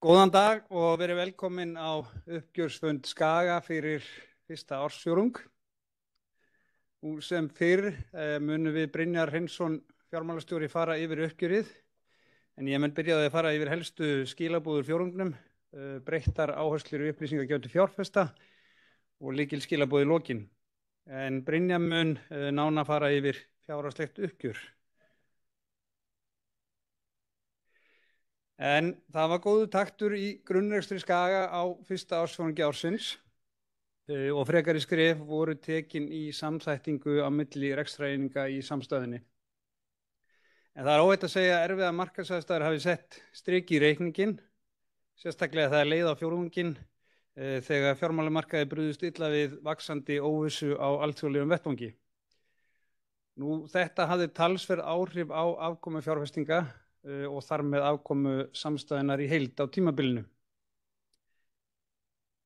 Góðan dag og verið velkomin á uppgjörsfund Skaga fyrir fyrsta ársfjórðung. Sem fyrr munum við Brynjar Hreinsson fjármálastjóri fara yfir uppgjörið, en ég mun byrjaði að fara yfir helstu skilabúður fjórðungnum, breyttar áherslur og upplýsingagjöf til fjárfesta og lykilskilabúð í lokin. En Brynjar mun nánar fara yfir fjárhagslegt uppgjör. En það var góður taktur í grunnrekstri Skaga á fyrsta ársfjórðungi ársins og frekari skref voru tekin í samþættingu á milli rekstrareininga í samstæðunni. En það er óhætt að segja að erfiðar markaðsaðstæður hafi sett strik í reikninginn, sérstaklega það leið á fjórðunginn þegar fjármálamarkaði brugðust illa við vaxandi óvissu á alþjóðlegum vettvangi. Þetta hafði talsverð áhrif á afkomu fjárfestinga og þar með afkomu samstæðunar í heild á tímabilinu.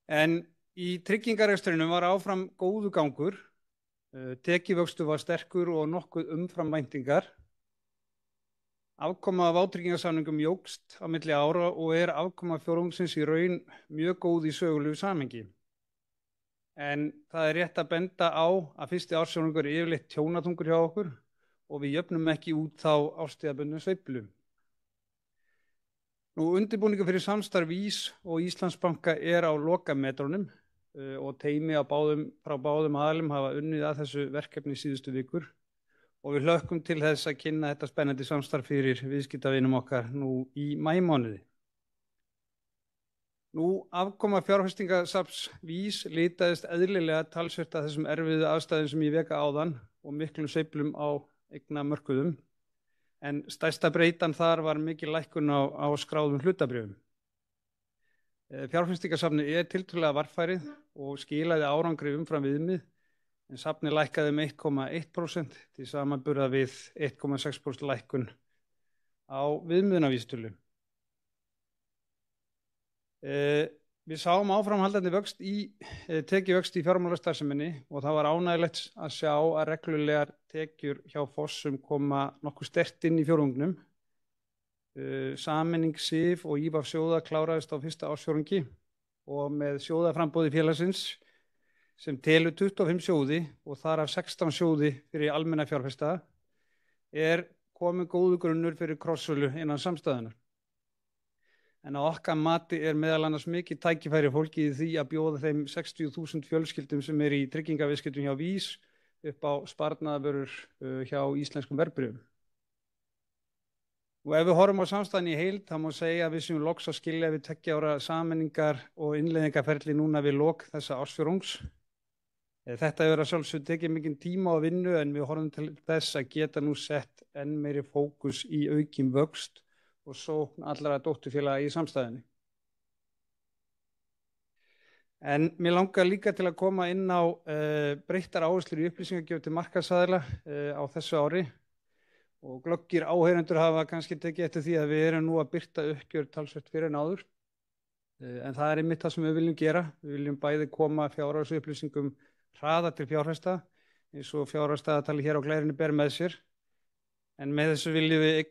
En í tryggingarekstrinum var áfram góðu gangur, tekjuvöxtur var sterkur og nokkuð umfram væntingar. Afkoma af vátryggingasamningum jókst á milli ára og afkoma fjórðungsins í raun mjög góð í sögulegu samhengi. En það er rétt að benda á að fyrsti ársfjórðungur er yfirleitt tjónatungur hjá okkur og við jöfnum ekki út þá árstíðabundnu sveiflu. Undirbúningur fyrir samstarf VÍS og Íslandsbanka er á lokametrunum og teymi frá báðum aðilum hafa unnið að þessu verkefni síðustu vikur og við hlökkum til þess að kynna þetta spennandi samstarf fyrir viðskiptavinum okkar nú í maímánuði. Afkoma fjárfestingasafns VÍS litaðist eðlilega talsvert að þessum erfiðu aðstæðum sem ég veka áðan og miklum sveiflum á eignamörkuðum. En stærsta breytan þar var mikil lækkun á skráðum hlutabréfum. Fjárfestingasafnið er tiltölulega varfærið og skilaði árangri umfram viðmið, en safnið lækkaði 1,1% til samanburða við 1,6% lækkun á viðmiðunarvísitölu. Við sáum áframhaldandi tekjuvöxt í fjármálastarfseminni og það var ánægjulegt að sjá að reglulegar tekjur hjá Fossum koma nokkuð sterkt inn í fjórðungnum. Sameining SIF og IVAF sjóða kláraðist á fyrsta ársfjórðungi og með sjóðaframboði félagsins sem telur 25 sjóði og þar af 16 sjóði fyrir almenna fjárfesta komið góður grunnur fyrir krosssölu innan samstæðunnar. En á okkar mati meðal annars mikið tækifæri fólkið í því að bjóða þeim 60.000 fjölskyldum sem í tryggingaviðskiptum hjá VÍS upp á sparnaðarvörur hjá íslenskum verðbréfum. Og ef við horfum á samstæðunni í heild, þá má segja að við séum loks að skilja við 2 ára sameiningar og innleiðingarferli núna við lok þessa ársfjórðungs. Þetta hefur að sjálfsögðu tekið mikinn tíma á vinnu en við horfum til þess að geta nú sett enn meiri fókus í aukinn vöxt og sókn allra dótturfélaga í samstæðunni. En mér langar líka til að koma inn á breyttar áherslur í upplýsingagjöf til markaðsaðila á þessu ári og glöggir áheyrendur hafa kannski tekið eftir því að við erum nú að birta uppgjör talsvert fyrir en áður. En það einmitt það sem við viljum gera. Við viljum bæði koma fjárhagsupplýsingum hraðar til fjárfesta eins og fjárhagsstaðatali hér á Glærunni ber með sér. En með þessu viljum við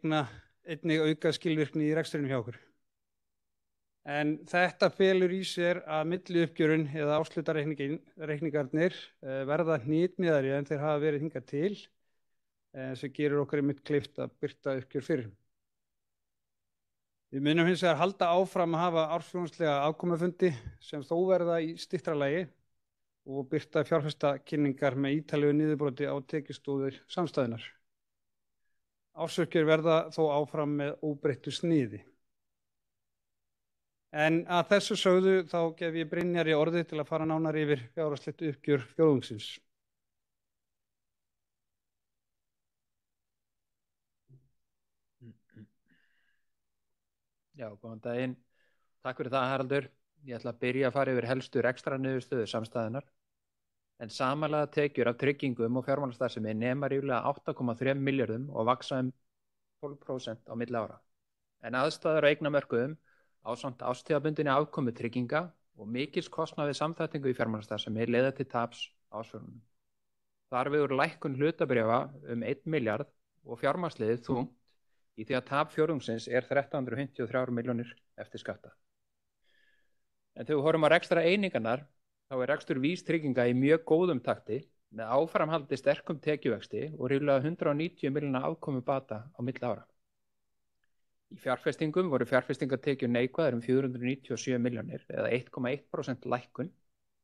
einnig auka skilvirkni í rekstrinum hjá okkur. En þetta felur í sér að milliuppgjörun eða áslutareikningarnir verða hnitmiðari en þeir hafa verið hingað til, sem gerur okkur einmitt kleift að birta uppgjör fyrir. Við munum hins vegar halda áfram að hafa ársfjórðungslega afkomufundi sem þó verða í styttra lagi og birta fjárfestakynningar með ítarlegu niðurbroti á tekjustóðir samstæðunnar. Ársuppgjör verða þó áfram með óbreyttu sniði. En að þessu sögðu þá gef ég Brynjari orðið til að fara nánar yfir fjárhagslegt uppgjör fjórðungsins. Já, góðan daginn. Takk fyrir það, Haraldur. Ég ætla að byrja að fara yfir helstu rekstraniðurstöðu samstæðunnar. En samanlagðar tekjur af tryggingum og fjármálastarfsemi nema ríflega 8,3 milljörðum og vaxa 12% á milli ára. En aðstæður á eignamörkuðum ásamt árstíðabundinni afkomu trygginga og mikils kostnað við samþættingu í fjármálastarfsemi leiða til taps ársfjórðungnum. Þar vegur lækkun hlutabréfa 1 milljarð og fjármagnsliðið þungt í því að tap fjórðungsins 1353 milljónir eftir skatta. En þegar við horfum á rekstrar einingarnar, þá rekstur VÍS trygginga í mjög góðum takti með áframhaldi sterkum tekjuvexti og ríflega 190 milljóna afkomu bata á milli ára. Í fjárfestingum voru fjárfestingartekjur neikvæðar 497 milljónir eða 1,1% lækkun,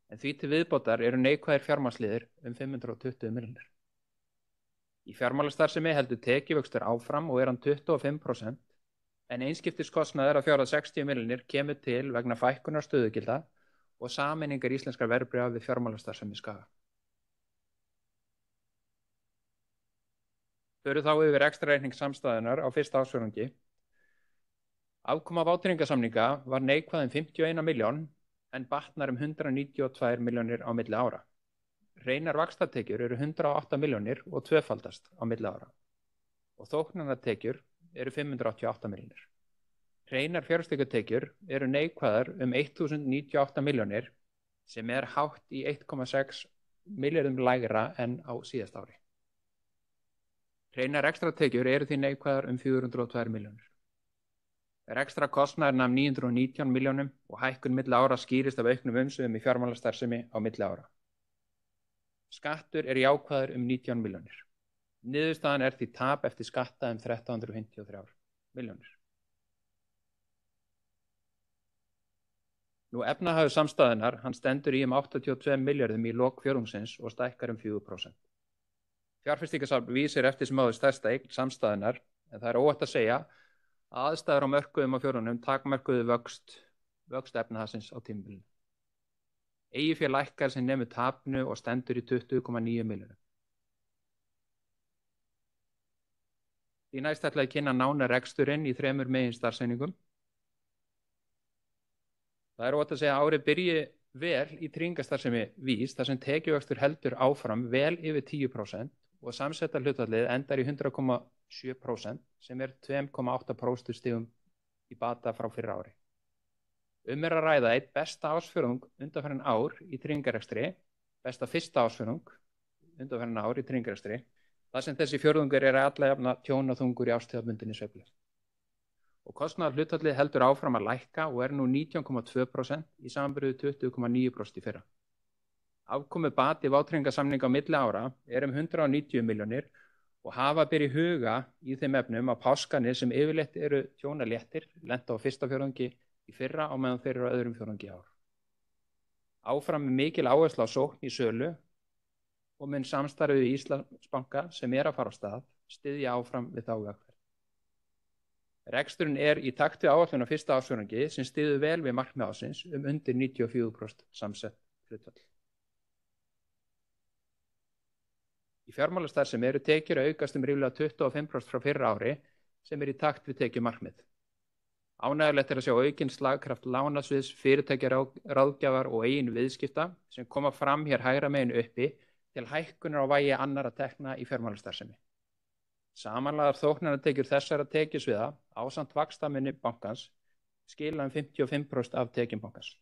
en því til viðbótar eru neikvæðir fjármagnsliðir 520 milljónir. Í fjármálastarfsemi heldur tekjuvöxtur áfram og hann 25%, en einskiptiskostnaður að fjárhæð 60 milljónir kemur til vegna fækkunar stöðugilda og sameiningar íslenskra verðbréfa við fjármálastarfsemi Skaga. Förum þá yfir rekstrarreikning samstæðunnar á fyrsta ársfjórðungi. Afkoma vátryggingasamninga var neikvæð 51 milljón en batnar 192 milljónir á milli ára. Hreinar vaxtatekjur eru 108 milljónir og tvöfaldast á milli ára. Og þóknanatekjur eru 588 milljónir. Hreinar fjárfestingartekjur eru neikvæðar 1098 milljónir sem hátt í 1,6 milljörðum lægra en á síðast ári. Hreinar rekstrartekjur eru því neikvæðar 402 milljónir. Rekstrakostnaður nam 919 milljónum og hækkun milli ára skýrist af auknum umsvifum í fjármálastarfsemi á milli ára. Skattur jákvæður 19 milljónir. Niðurstaðan því tap eftir skatta 1353 milljónir. Nú efnahagur samstæðunnar, hann stendur í 82 milljörðum í lok fjórðungsins og stækkar 4%. Fjárfestingarsafn VÍS eftir sem áður stærsta eign samstæðunnar, en það óhætt að segja að aðstæður á mörkuðum á fjórðungnum takmörkuðu vöxt efnahagsins á tímabilinu. Eigið fé lækkar sem nemur tapinu og stendur í 20,9 milljónum. Því næst ætla að kynna nánar reksturinn í 3 meginstarfseiningum. Það óhætt að segja að árið byrji vel í tryggingastarfsemi VÍS þar sem tekjuvöxtur heldur áfram vel yfir 10% og samsetta hlutfallið endar í 100,7% sem 2,8% stigum í bata frá fyrra ári. Að ræða eitt besta ársfjórðung undanfarin ár í tryggingarekstri, besta fyrsta ársfjórðung undanfarin ár í tryggingarekstri, þar sem þessi fjórðungur alla jafna tjónaþungur í árstíðabundinni sveiflu. Og kostnaðar hlutfallið heldur áfram að lækka og nú 19,2% í samanburði 20,9% í fyrra. Afkomu bati vátryggingasamninga á milli ára 190 milljónir og hafa ber í huga í þeim efnum að páskanir sem yfirleitt eru tjónaléttir lenda á fyrsta fjórðungi í fyrra á meðan þeir eru á öðrum fjórðungi í ár. Áfram mikil áhersla á sókn í sölu og mun samstarfið við Íslandsbanka sem að fara á stað styðja áfram við þá vegferð. Reksturinn í takt við áætlun á fyrsta ársfjórðungi sem styður vel við markmið ársins undir 94% samsett hlutfall. Í fjármálastarfsemi eru tekjur að aukast ríflega 25% frá fyrra ári sem í takt við tekjumarkmið. Ánægjulegt að sjá aukinn slagkraft lánasviðs, fyrirtækjaráðgjafar og eigin viðskipta sem koma fram hér hægra megin uppi til hækkunar á vægi annarra tekna í fjármálastarfsemi. Samanlagðar þóknanatekjur þessara tekjusviða ásamt vaxtamunni bankans skila 55% af tekjum bankans.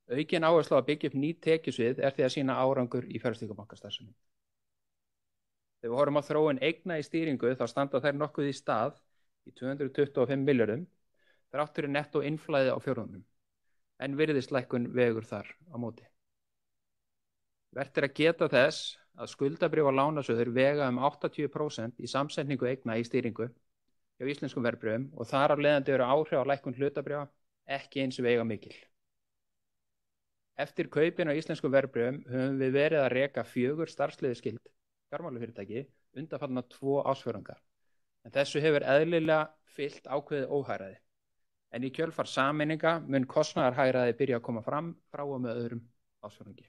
Aukin áhersla á að byggja upp ný tekjusvið því að sýna árangur í fjárfestingarbankastarfsemi. Þegar við horfum á þróun eigna í stýringu þá standa þær nokkuð í stað í 225 milljörðum þrátt fyrir nettó innflæði á fjórðungnum, en virðislækkun vegur þar á móti. Vert að geta þess að skuldabréf og lánasjóður vega 80% í samsetningu eigna í stýringu hjá íslenskum verðbréfum og þar af leiðandi eru áhrif á lækkun hlutabréfa ekki eins vega mikil. Eftir kaupin á íslenskum verðbréfum höfum við verið að reka 4 starfsliðskyld fjármálafyrirtæki undanfarna 2 ársfjórðunga. En þessu hefur eðlilega fylgt ákveðið óhagræði. En í kjölfar sameininga mun kostnaðarhagræði byrja að koma fram frá og með öðrum ársfjórðungi.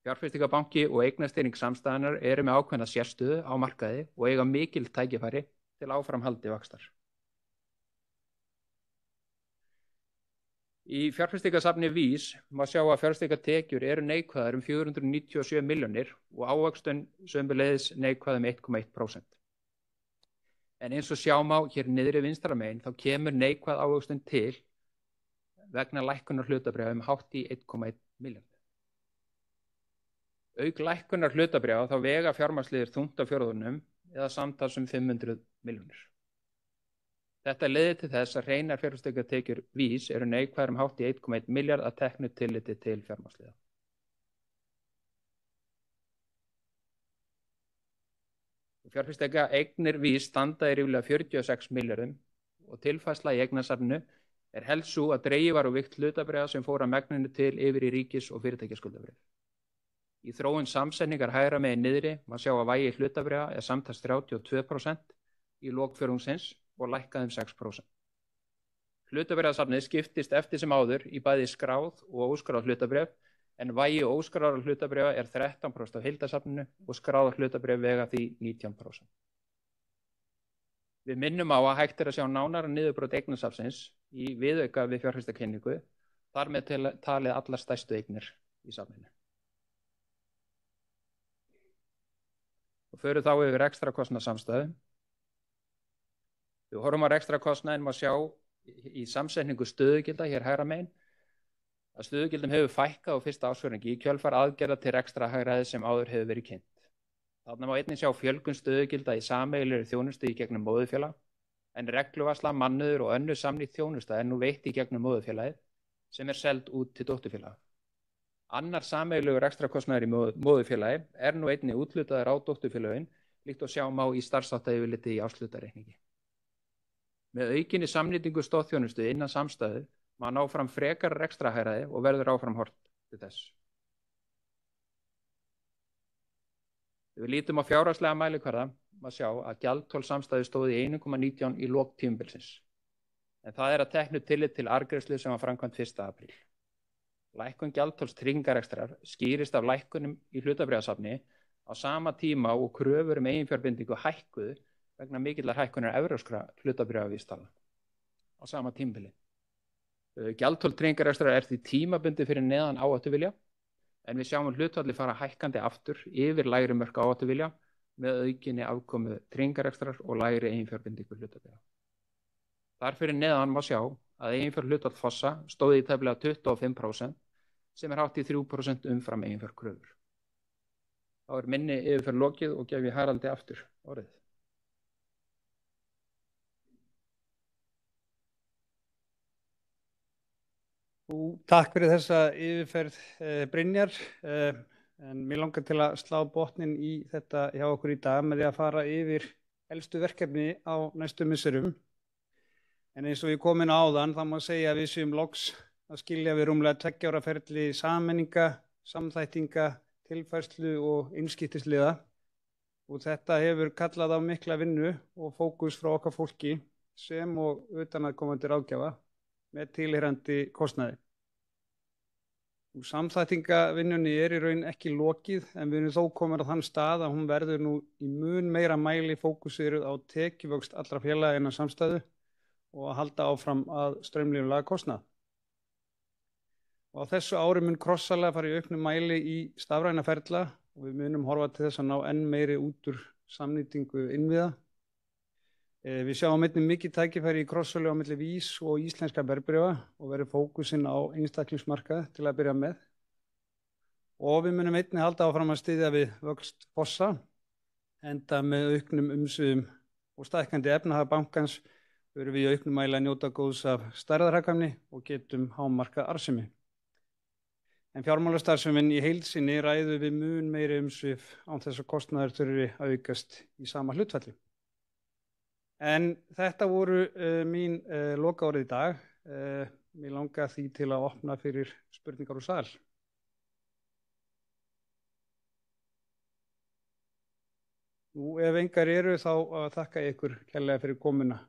Fjárfestingarbanki og eignastýring samstæðunnar eru með ákveðna sérstöðu á markaði og eiga mikil tækifæri til áframhaldi vaxtar. Í fjárfestingarsafni VÍS má sjá að fjárfestingartekjur eru neikvæðar 497 milljónir og ávöxtun sömuleiðis neikvæð 1,1%. En eins og sjá má hér niðri vinstra megin þá kemur neikvæð ávöxtun til vegna lækkunar hlutabréfa hátt í 1,1 milljarð. Auk lækkunar hlutabréfa þá vega fjármagnsliðir þungt á fjórðungnum eða samtals 500 milljónir. Þetta leiðir til þess að hreinar fjárfestingartekjur VÍS eru neikvæðar hátt í 1,1 milljarð að teknu tilliti til fjármagnsliða. Fjárfestingareignir VÍS standa í ríflega 46 milljörðum og tilfærsla í eignasafninu er helst sú að dregið var úr vigt hlutabréfa sem fór að megninu til yfir í ríkis- og fyrirtækjaskuldabréf. Í þróun samsetningar hægra megin niðri má sjá að vægi hlutabréfa er samtals 32% í lok fjórðungsins og lækkaði 6%. Hlutabréfasafnið skiptist eftir sem áður í bæði skráð og óskráð hlutabréf, en vægi óskráðra hlutabréfa er 13% af heildarsafninu og skráðar hlutabréf vega því 19%. Við minnum á að hægt er að sjá nánara niðurbrot eignasafnsins í viðauka við fjárfestakynningu, þar með talið allar stærstu eignir í safninu. Og förum þá yfir rekstrarkostnaðarsamstæðu. Við horfum á rekstrarkostnaðinn má sjá í samsetningu stöðugilda hér hægra megin að stöðugildum hefur fækkað á fyrsta ársfjórðungi í kjölfar aðgerða til rekstrarhagræðis sem áður hefur verið kynnt. Þarna má einnig sjá fjölgun stöðugilda í sameiginlegri þjónustu í gegnum móðurfélag, en regluvarsla, mannauður og önnur samnýtt þjónusta er nú veitt í gegnum móðurfélagið sem er seld út til dótturfélaga. Annar sameiginlegur rekstrarkostnaður í móðurfélagi er nú einnig úthlutaður á dótturfélögin, líkt og sjá má í starfsháttayfirliti í árshlutareikningi. Með aukinni samnýtingu stoðþjónustu innan samstæðu má ná fram frekara rekstrarhagræði og verður áfram horft til þess. Ef við lítum á fjárhagslega mælikvarða má sjá að gjaldþol samstæðu stóð í 1,19 í lok tímabilsins, en það er að teknu tillit til arðgreiðslu sem var framkvæmt 1. apríl. Lækkun gjaldþols tryggingarekstrar skýrist af lækkunum í hlutabréfasafni á sama tíma og kröfur eiginfjárbindingu hækkuðu vegna mikillar hækkunar evrópskra hlutabréfavísitala á sama tímabili. Gjaldþol tryggingarekstrar er því tímabundið fyrir neðan áhættuvilja, en við sjáum hlutfallið fara hækkandi aftur yfir lægri mörk áhættuvilja með aukinni afkomu tryggingarekstrar og lægri eiginfjárbindingu hlutabréfa. Þar fyrir neðan má sjá að eiginfjárhlutfall Fossa stóð í tæplega 25%, sem er hátt í 3% umfram eiginfjárkröfur. Þá er minni yfirferð lokið og gef ég Haraldi aftur orðið. Takk fyrir þessa yfirferð Brynjar, en mér langar til að slá botnin í þetta hjá okkur í dag með því að fara yfir helstu verkefni á næstu misserum. En eins og ég kom inn á áðan, þá má segja að við séum loks að skilja við rúmlega 2 ára ferli sameininga, samþættinga, tilfærslu og einskiptisliða. Og þetta hefur kallað á mikla vinnu og fókus frá okkar fólki sem og utanaðkomandi ráðgjafa með tilheyrandi kostnaði. Samþættingavinnunni er í raun ekki lokið, en við erum þó komin á þann stað að hún verður nú í mun meira mæli fókusiruð á tekjuvöxt allra félaga innan samstæðu og að halda áfram að straumlínulaga kostnað. Og á þessu ári mun krossalega fara í auknum mæli í stafræna ferla og við munum horfa til þess að ná enn meiri út úr samnýtingu innviða. Við sjáum einnig mikið tækifæri í krossalega á milli VÍS og íslenska verðbréfa og verður fókusinn á einstaklingsmarkað til að byrja með. Og við munum einnig halda áfram að styðja við vöxt Fossa, enda með auknum umsviðum og stækkandi efnahag bankans verðum við í auknum mæli að njóta góðs af stærðarhagkvæmni og getum hámarkað arðsemi. En fjármálastarfsemin í heild sinni ræður við mun meiri umsvif án þess að kostnaður þurfi að aukast í sama hlutfalli. En þetta voru mín lokaorð í dag. Mér langar því til að opna fyrir spurningar úr sal. Nú, ef engar eru þá þakka ég ykkur kærlega fyrir komuna.